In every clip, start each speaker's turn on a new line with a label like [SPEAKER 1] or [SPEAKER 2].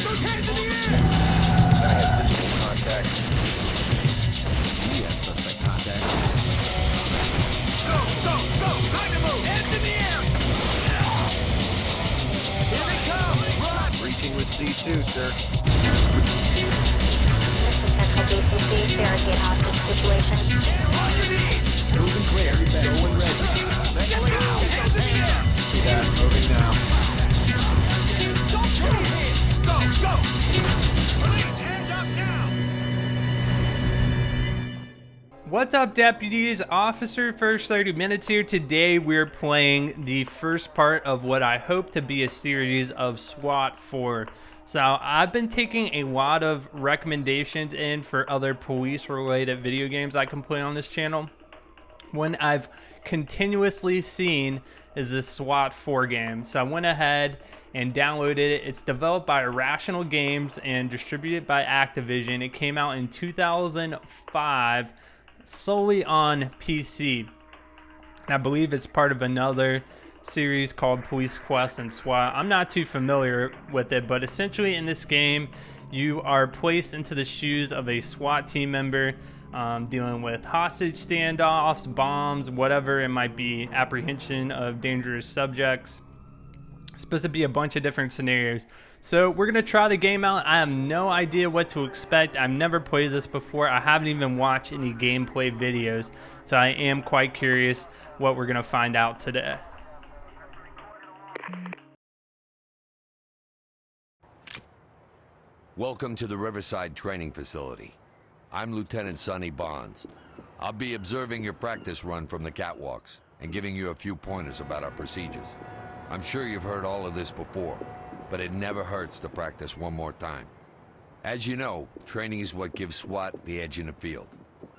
[SPEAKER 1] those hands in the air!
[SPEAKER 2] I have visual contact.
[SPEAKER 3] We have suspect contact.
[SPEAKER 1] Go! Time to move! Hands in the air! Here they come! Run!
[SPEAKER 2] Breaching with C2, sir.
[SPEAKER 4] Central BCC, barricade hostage situation.
[SPEAKER 1] On your knees!
[SPEAKER 3] Moving clear. Going ready.
[SPEAKER 1] Get down! Hands in the air!
[SPEAKER 2] See that? Moving now.
[SPEAKER 1] Don't show your hands! Go! Police, hands up now!
[SPEAKER 5] What's up, deputies? Officer FirstThirtyMinutes here. Today we're playing the first part of what I hope to be a series of SWAT 4. So I've been taking a lot of recommendations in for other police related video games I can play on this channel. One I've continuously seen is this SWAT 4 game. So I went ahead and downloaded it. It's developed by Irrational Games and distributed by Activision. It came out in 2005 solely on PC. And I believe it's part of another series called Police Quest and SWAT. I'm not too familiar with it, but essentially in this game you are placed into the shoes of a SWAT team member, dealing with hostage standoffs, bombs, whatever it might be, apprehension of dangerous subjects. It's supposed to be a bunch of different scenarios. So we're gonna try the game out. I have no idea what to expect. I've never played this before. I haven't even watched any gameplay videos, so I am quite curious what we're gonna find out today.
[SPEAKER 6] Welcome to the Riverside Training Facility. I'm Lieutenant Sonny Bonds. I'll be observing your practice run from the catwalks and giving you a few pointers about our procedures. I'm sure you've heard all of this before, but it never hurts to practice one more time. As you know, training is what gives SWAT the edge in the field.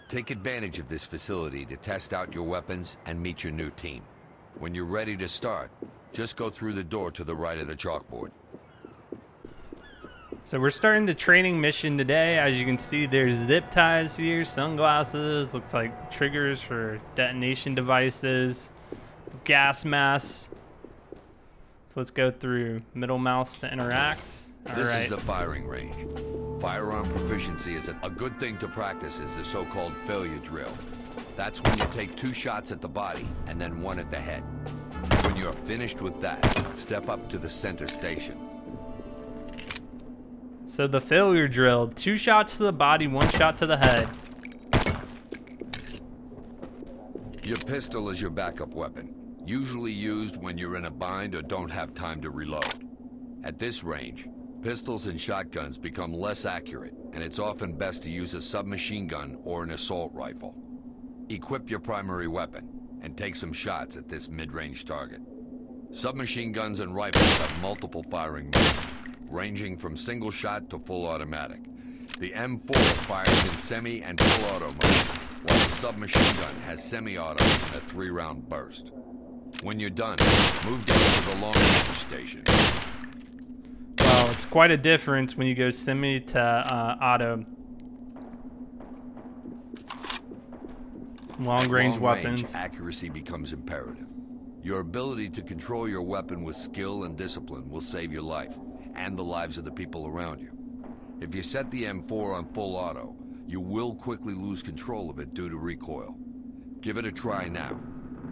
[SPEAKER 6] Take advantage of this facility to test out your weapons and meet your new team. When you're ready to start, just go through the door to the right of the chalkboard.
[SPEAKER 5] So we're starting the training mission today. As you can see, there's zip ties here, sunglasses, looks like triggers for detonation devices, gas masks. So let's go through middle mouse to interact.
[SPEAKER 6] This is the firing range. Firearm proficiency is a good thing to practice is the so-called failure drill. That's when you take 2 shots at the body and then 1 at the head. When you're finished with that, step up to the center station.
[SPEAKER 5] So the failure drill, 2 shots to the body, 1 shot to the head.
[SPEAKER 6] Your pistol is your backup weapon, usually used when you're in a bind or don't have time to reload. At this range, pistols and shotguns become less accurate, and it's often best to use a submachine gun or an assault rifle. Equip your primary weapon and take some shots at this mid-range target. Submachine guns and rifles have multiple firing modes, ranging from single shot to full automatic. The M4 fires in semi and full auto mode, while the submachine gun has semi-auto and a 3-round burst. When you're done, move down to the long range station.
[SPEAKER 5] Well, it's quite a difference when you go semi to auto. Long range weapons.
[SPEAKER 6] Accuracy becomes imperative. Your ability to control your weapon with skill and discipline will save your life and the lives of the people around you. If you set the M4 on full auto, you will quickly lose control of it due to recoil. Give it a try now.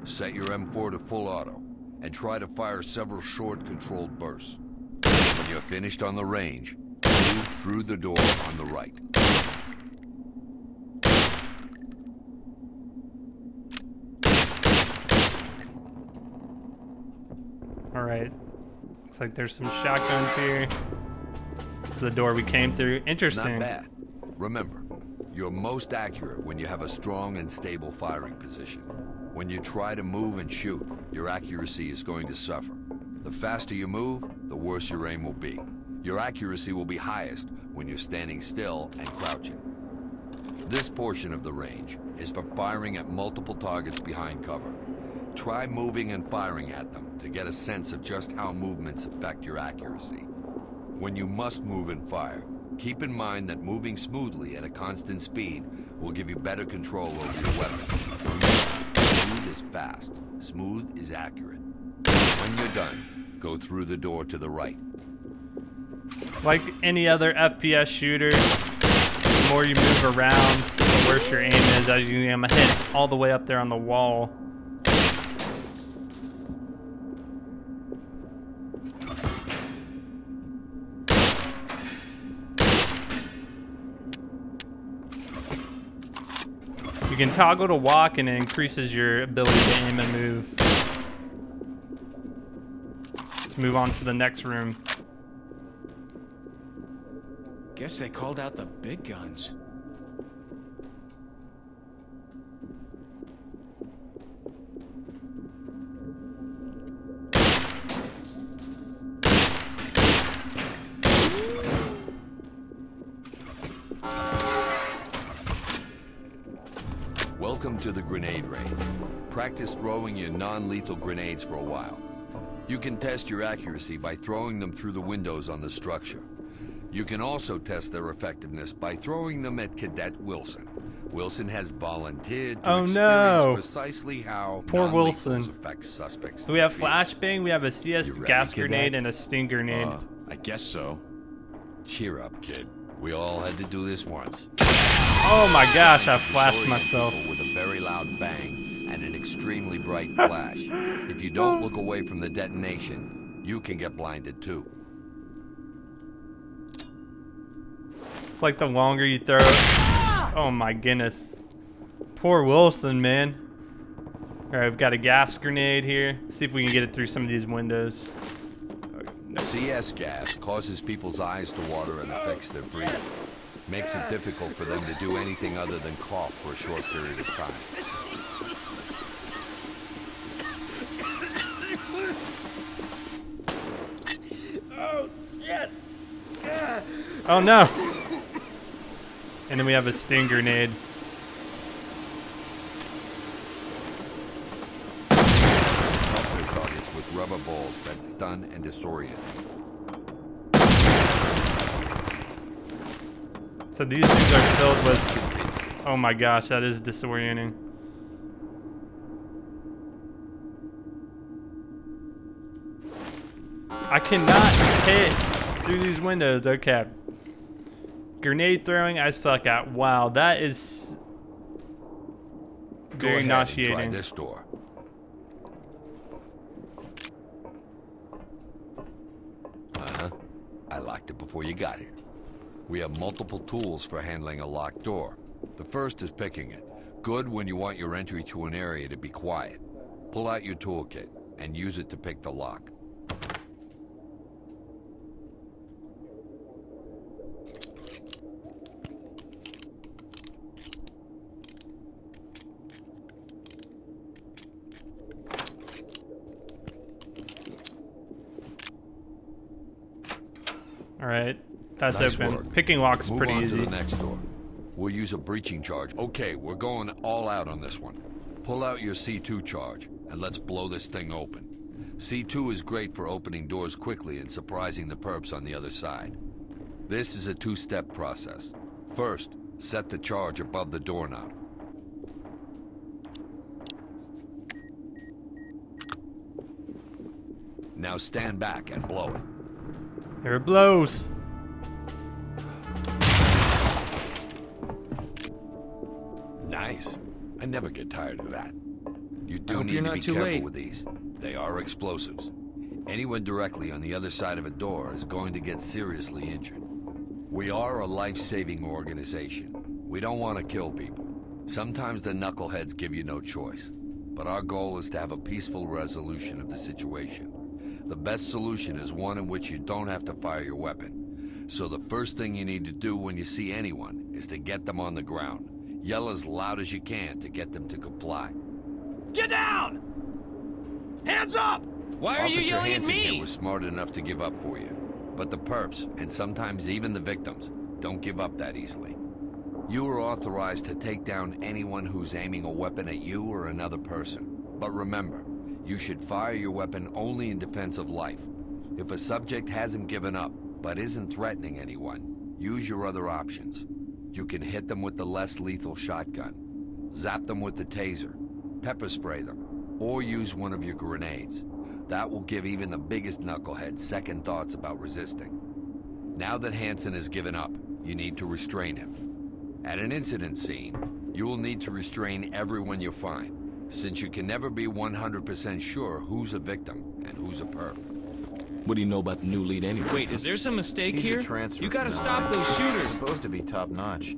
[SPEAKER 6] Set your M4 to full auto and try to fire several short controlled bursts. When you're finished on the range, move through the door on the right.
[SPEAKER 5] Alright. Looks like there's some shotguns here. It's the door we came through. Interesting.
[SPEAKER 6] Not bad. Remember, you're most accurate when you have a strong and stable firing position. When you try to move and shoot, your accuracy is going to suffer. The faster you move, the worse your aim will be. Your accuracy will be highest when you're standing still and crouching. This portion of the range is for firing at multiple targets behind cover. Try moving and firing at them to get a sense of just how movements affect your accuracy. When you must move and fire, keep in mind that moving smoothly at a constant speed will give you better control over your weapon. Remember, smooth is fast, smooth is accurate. When you're done, go through the door to the right.
[SPEAKER 5] Like any other FPS shooter, the more you move around, the worse your aim is. As you can hit all the way up there on the wall. You can toggle to walk and it increases your ability to aim and move. Let's move on to the next room.
[SPEAKER 3] Guess they called out the big guns.
[SPEAKER 6] Welcome to the grenade range. Practice throwing your non-lethal grenades for a while. You can test your accuracy by throwing them through the windows on the structure. You can also test their effectiveness by throwing them at Cadet Wilson. Wilson has volunteered to experience precisely how
[SPEAKER 5] poor Wilson
[SPEAKER 6] affect suspects.
[SPEAKER 5] So we have flashbang, we have a CS gas grenade,
[SPEAKER 6] Cadet?
[SPEAKER 5] and a sting grenade.
[SPEAKER 3] I guess so.
[SPEAKER 6] Cheer up, kid. We all had to do this once.
[SPEAKER 5] Oh my gosh, I flashed
[SPEAKER 6] Disorient
[SPEAKER 5] myself.
[SPEAKER 6] people with a very loud bang and an extremely bright flash. If you don't look away from the detonation, you can get blinded too.
[SPEAKER 5] It's like the longer you throw it. Oh my goodness. Poor Wilson, man. Alright, we've got a gas grenade here. Let's see if we can get it through some of these windows.
[SPEAKER 6] CS gas causes people's eyes to water and affects their breathing. Makes it difficult for them to do anything other than cough for a short period of time.
[SPEAKER 1] Oh, shit!
[SPEAKER 5] Oh no! And then we have a sting grenade.
[SPEAKER 6] Help their targets with rubber balls that stun and disorient.
[SPEAKER 5] So these things are filled with... Oh my gosh, that is disorienting. I cannot hit through these windows. Okay. Grenade throwing, I suck at. Wow, that is
[SPEAKER 6] Go
[SPEAKER 5] very
[SPEAKER 6] ahead
[SPEAKER 5] nauseating.
[SPEAKER 6] and try this door. Uh-huh. I locked it before you got here. We have multiple tools for handling a locked door. The first is picking it. Good when you want your entry to an area to be quiet. Pull out your toolkit and use it to pick the lock.
[SPEAKER 5] All right, that's
[SPEAKER 6] Nice
[SPEAKER 5] open.
[SPEAKER 6] work.
[SPEAKER 5] Picking lock's
[SPEAKER 6] Move
[SPEAKER 5] pretty
[SPEAKER 6] on
[SPEAKER 5] easy.
[SPEAKER 6] to the next door. We'll use a breaching charge. Okay, we're going all out on this one. Pull out your C2 charge, and let's blow this thing open. C2 is great for opening doors quickly and surprising the perps on the other side. This is a two-step process. First, set the charge above the doorknob. Now stand back and blow it.
[SPEAKER 5] Here it blows.
[SPEAKER 6] Nice. I never get tired of that. You do
[SPEAKER 3] Hope
[SPEAKER 6] need
[SPEAKER 3] you're
[SPEAKER 6] to
[SPEAKER 3] not
[SPEAKER 6] be
[SPEAKER 3] too
[SPEAKER 6] careful
[SPEAKER 3] late.
[SPEAKER 6] with these. They are explosives. Anyone directly on the other side of a door is going to get seriously injured. We are a life-saving organization. We don't want to kill people. Sometimes the knuckleheads give you no choice. But our goal is to have a peaceful resolution of the situation. The best solution is one in which you don't have to fire your weapon. So the first thing you need to do when you see anyone is to get them on the ground. Yell as loud as you can to get them to comply.
[SPEAKER 1] Get down! Hands up!
[SPEAKER 3] Why are you
[SPEAKER 6] Officer
[SPEAKER 3] yelling at
[SPEAKER 6] Hansen here
[SPEAKER 3] me?
[SPEAKER 6] was smart enough to give up for you. But the perps, and sometimes even the victims, don't give up that easily. You are authorized to take down anyone who's aiming a weapon at you or another person. But remember, you should fire your weapon only in defense of life. If a subject hasn't given up, but isn't threatening anyone, use your other options. You can hit them with the less lethal shotgun, zap them with the taser, pepper spray them, or use one of your grenades. That will give even the biggest knucklehead second thoughts about resisting. Now that Hansen has given up, you need to restrain him. At an incident scene, you will need to restrain everyone you find, since you can never be 100% sure who's a victim and who's a perp.
[SPEAKER 7] What do you know about the new lead anyway?
[SPEAKER 3] Wait, is there some mistake
[SPEAKER 2] He's a
[SPEAKER 3] here?
[SPEAKER 2] transfer
[SPEAKER 3] You gotta
[SPEAKER 2] from
[SPEAKER 3] stop
[SPEAKER 2] LA.
[SPEAKER 3] those shooters.
[SPEAKER 2] Supposed to be top notch.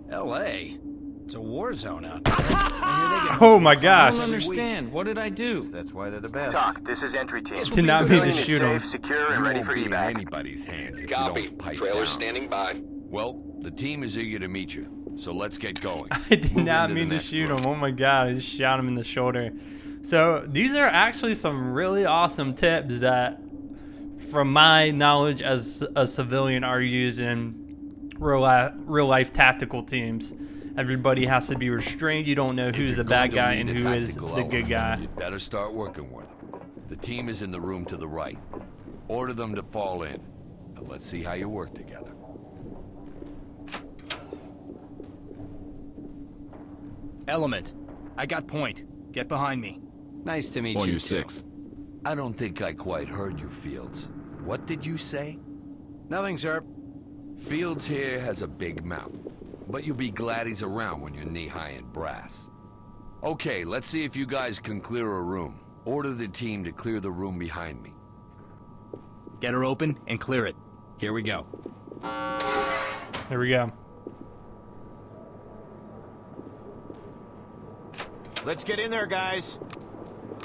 [SPEAKER 3] L.A.? It's a war zone out there. I hear they get
[SPEAKER 5] Oh my
[SPEAKER 3] I
[SPEAKER 5] gosh.
[SPEAKER 3] don't understand. What did I do?
[SPEAKER 2] That's why they're the best.
[SPEAKER 8] Talk, this is entry team.
[SPEAKER 5] Did not mean to
[SPEAKER 8] Building is
[SPEAKER 5] shoot him.
[SPEAKER 8] safe, secure,
[SPEAKER 6] You
[SPEAKER 8] and ready
[SPEAKER 6] won't
[SPEAKER 8] for
[SPEAKER 6] be in
[SPEAKER 8] evac.
[SPEAKER 6] anybody's hands if
[SPEAKER 9] Copy.
[SPEAKER 6] you don't pipe
[SPEAKER 9] Trailer's
[SPEAKER 6] down.
[SPEAKER 9] standing by.
[SPEAKER 6] Well, the team is eager to meet you, so let's get going.
[SPEAKER 5] I did
[SPEAKER 6] Move
[SPEAKER 5] not
[SPEAKER 6] into the
[SPEAKER 5] mean to
[SPEAKER 6] next
[SPEAKER 5] shoot
[SPEAKER 6] room.
[SPEAKER 5] him. Oh my god, I just shot him in the shoulder. So these are actually some really awesome tips that, from my knowledge as a civilian, are used in real life tactical teams. Everybody has to be restrained. You don't know
[SPEAKER 6] If
[SPEAKER 5] who's
[SPEAKER 6] you're
[SPEAKER 5] the bad
[SPEAKER 6] going to
[SPEAKER 5] guy and
[SPEAKER 6] lead a
[SPEAKER 5] who is
[SPEAKER 6] tactical
[SPEAKER 5] the good
[SPEAKER 6] element,
[SPEAKER 5] guy.
[SPEAKER 6] You'd better start working with them. The team is in the room to the right. Order them to fall in, and let's see how you work together.
[SPEAKER 1] Element. I got point. Get behind me.
[SPEAKER 3] Nice to meet
[SPEAKER 7] On
[SPEAKER 3] you.
[SPEAKER 7] your
[SPEAKER 3] too.
[SPEAKER 7] 6.
[SPEAKER 6] I don't think I quite heard you, Fields. What did you say?
[SPEAKER 3] Nothing, sir.
[SPEAKER 6] Fields here has a big mouth, but you'll be glad he's around when you're knee-high in brass. Okay, let's see if you guys can clear a room. Order the team to clear the room behind me.
[SPEAKER 1] Get her open and clear it. Here we go.
[SPEAKER 5] There we go.
[SPEAKER 2] Let's get in there, guys.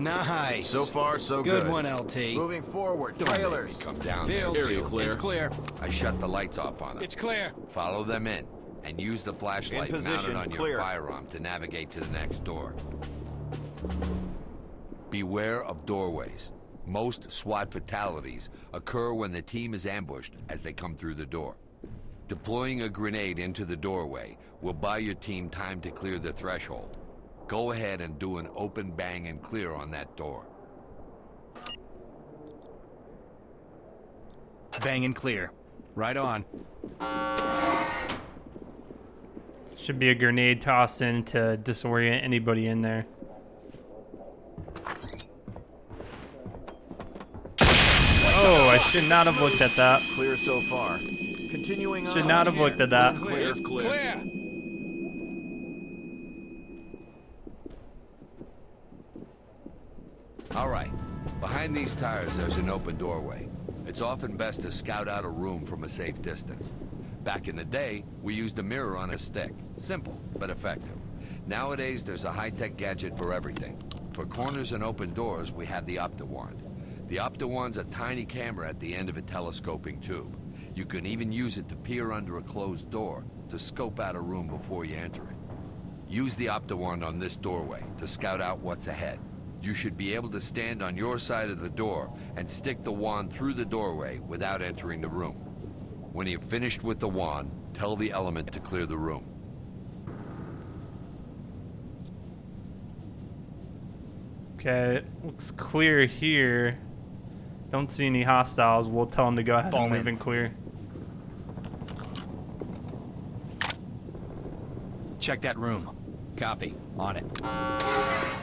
[SPEAKER 3] Nice.
[SPEAKER 2] So far, so good.
[SPEAKER 3] Good one, LT.
[SPEAKER 2] Moving forward.
[SPEAKER 6] Don't make me
[SPEAKER 2] Trailers.
[SPEAKER 6] come down
[SPEAKER 3] Fields,
[SPEAKER 6] there.
[SPEAKER 7] Area clear.
[SPEAKER 3] It's clear.
[SPEAKER 6] I shut the lights off on them.
[SPEAKER 3] It's clear.
[SPEAKER 6] Follow them in, and use the flashlight
[SPEAKER 2] In position,
[SPEAKER 6] mounted on
[SPEAKER 2] clear.
[SPEAKER 6] your firearm to navigate to the next door. Beware of doorways. Most SWAT fatalities occur when the team is ambushed as they come through the door. Deploying a grenade into the doorway will buy your team time to clear the threshold. Go ahead and do an open bang and clear on that door.
[SPEAKER 1] Bang and clear.
[SPEAKER 3] Right on.
[SPEAKER 5] Should be a grenade tossed in to disorient anybody in there. Oh, I should not have looked at that.
[SPEAKER 2] Clear so far. Continuing on.
[SPEAKER 5] Should not have looked at that.
[SPEAKER 7] Clear. It's clear.
[SPEAKER 3] Clear.
[SPEAKER 6] All right. Behind these tires, there's an open doorway. It's often best to scout out a room from a safe distance. Back in the day, we used a mirror on a stick. Simple, but effective. Nowadays, there's a high-tech gadget for everything. For corners and open doors, we have the OptiWand. The OptiWand's a tiny camera at the end of a telescoping tube. You can even use it to peer under a closed door to scope out a room before you enter it. Use the OptiWand on this doorway to scout out what's ahead. You should be able to stand on your side of the door and stick the wand through the doorway without entering the room. When you've finished with the wand, tell the element to clear the room.
[SPEAKER 5] Okay, looks clear here. Don't see any hostiles. We'll tell them to go ahead
[SPEAKER 1] Fall
[SPEAKER 5] and
[SPEAKER 1] in.
[SPEAKER 5] move and clear.
[SPEAKER 1] Check that room.
[SPEAKER 3] Copy.
[SPEAKER 1] On it.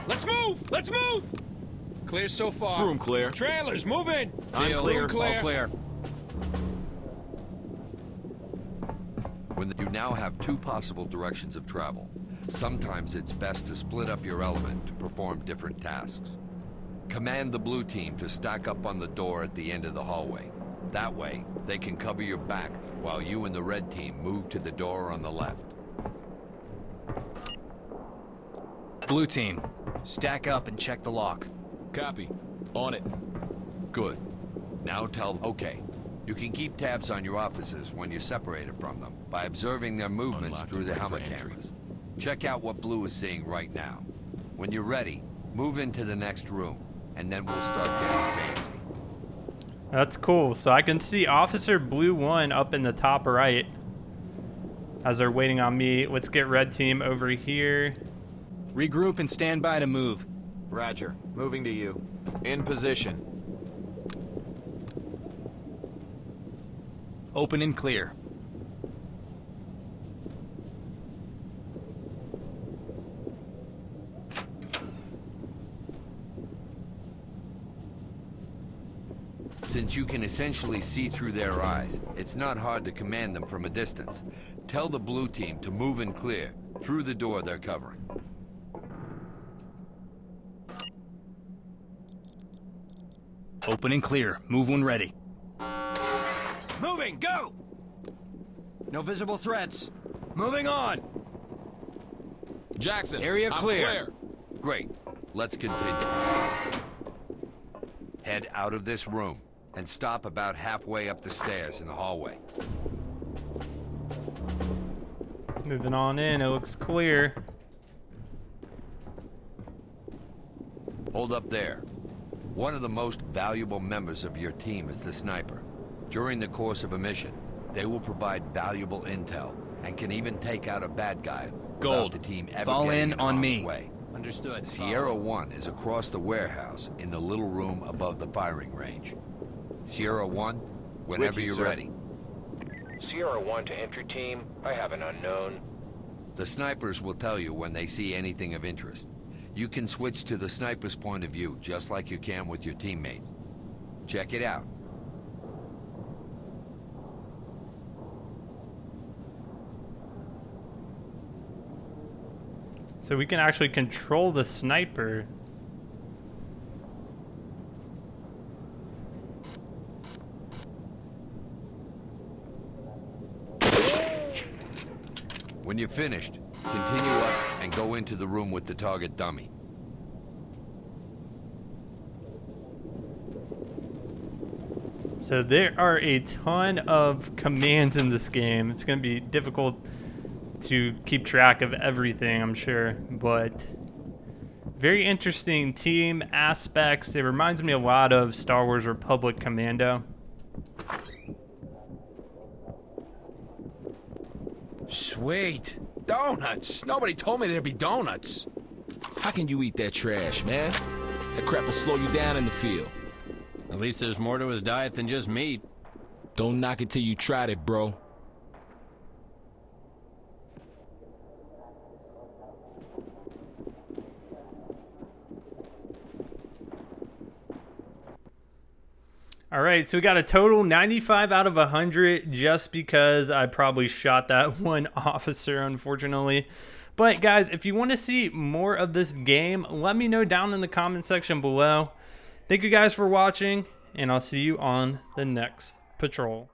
[SPEAKER 3] Let's move! Let's move! Clear so far.
[SPEAKER 7] Room clear.
[SPEAKER 3] Trailers, move in!
[SPEAKER 2] I'm
[SPEAKER 3] Fields,
[SPEAKER 2] clear.
[SPEAKER 3] clear.
[SPEAKER 1] All clear.
[SPEAKER 6] You now have two possible directions of travel. Sometimes it's best to split up your element to perform different tasks. Command the blue team to stack up on the door at the end of the hallway. That way, they can cover your back while you and the red team move to the door on the left.
[SPEAKER 1] Blue team, stack up and check the lock.
[SPEAKER 7] Copy. On it.
[SPEAKER 6] Good. Now okay. You can keep tabs on your officers when you're separated from them by observing their movements
[SPEAKER 7] Unlocked
[SPEAKER 6] through the
[SPEAKER 7] and ready
[SPEAKER 6] helmet
[SPEAKER 7] for entry.
[SPEAKER 6] cameras. Check out what Blue is seeing right now. When you're ready, move into the next room, and then we'll start getting fancy.
[SPEAKER 5] That's cool. So I can see Officer Blue 1 up in the top right as they're waiting on me. Let's get red team over here.
[SPEAKER 1] Regroup and stand by to move.
[SPEAKER 2] Roger. Moving to you. In position.
[SPEAKER 1] Open and clear.
[SPEAKER 6] Since you can essentially see through their eyes, it's not hard to command them from a distance. Tell the blue team to move and clear through the door they're covering.
[SPEAKER 3] Open and clear. Move when ready.
[SPEAKER 1] Moving, go! No visible threats. Moving on.
[SPEAKER 7] Jackson,
[SPEAKER 1] Area
[SPEAKER 7] I'm
[SPEAKER 1] clear.
[SPEAKER 6] Great. Let's continue. Head out of this room and stop about halfway up the stairs in the hallway.
[SPEAKER 5] Moving on in, it looks clear.
[SPEAKER 6] Hold up there. One of the most valuable members of your team is the sniper. During the course of a mission, they will provide valuable intel and can even take out a bad guy
[SPEAKER 3] Gold.
[SPEAKER 6] without the team ever
[SPEAKER 3] Fall
[SPEAKER 6] getting
[SPEAKER 3] in on
[SPEAKER 6] harm's
[SPEAKER 3] me.
[SPEAKER 6] way.
[SPEAKER 3] Understood.
[SPEAKER 6] Sierra 1 is across the warehouse in the little room above the firing range. Sierra 1, whenever you're ready.
[SPEAKER 8] Sierra 1 to entry team. I have an unknown.
[SPEAKER 6] The snipers will tell you when they see anything of interest. You can switch to the sniper's point of view, just like you can with your teammates. Check it out.
[SPEAKER 5] So we can actually control the sniper.
[SPEAKER 6] When you're finished, continue up and go into the room with the target dummy.
[SPEAKER 5] So there are a ton of commands in this game. It's going to be difficult to keep track of everything, I'm sure, but very interesting team aspects. It reminds me a lot of Star Wars Republic Commando.
[SPEAKER 7] Sweet. Donuts. Nobody told me there'd be donuts. How can you eat that trash, man? That crap will slow you down in the field.
[SPEAKER 3] At least there's more to his diet than just meat.
[SPEAKER 7] Don't knock it till you tried it, bro.
[SPEAKER 5] All right, so we got a total 95 out of 100 just because I probably shot that one officer, unfortunately. But guys, if you want to see more of this game, let me know down in the comment section below. Thank you guys for watching, and I'll see you on the next patrol.